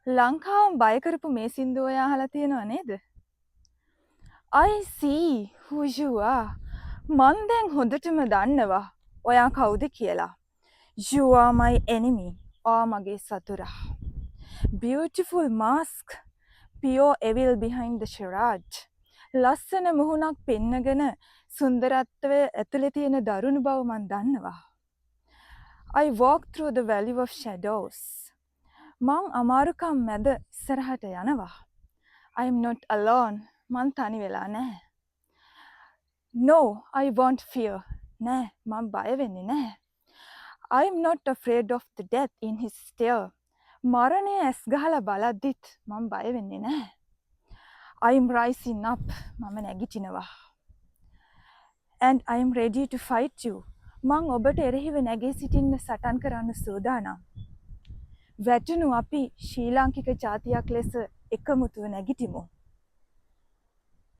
ලංකාවම බය කරපු මේ සින්දුව ඔයා අහලා තියෙනව නේද? I see who you are. මං දැන් හොඳටම දන්නවා ඔයා කවුද කියලා. You are my enemy. ඔයා මගේ සතුරා. Beautiful mask. Pure evil behind the charade. ලස්සන මුහුණක් පෙන්නගෙන සුන්දරත්වය ඇතුලේ තියෙන දරුණු බව මං දන්නවා. I walk through the valley of shadows. මං අමාරුකම් මැද ඉස්සරහට යනවා. I am not alone. මං තනි වෙලා නැහැ. No, I won't fear. නෑ, මං බය වෙන්නේ නැහැ. I am not afraid of the death in his stare. මරණය ඇස් ගහලා බලද්දිත් මං බය වෙන්නේ නැහැ. I am rising up. මම නැගිටිනවා. And I am ready to fight you. මං ඔබට එරෙහිව නැගී සිටින්න සටන් කරන්න සූදානම්. වැටුණු අපි ශ්‍රී ලාංකික ජාතියක් ලෙස එකමුතුව නැගිටිමු.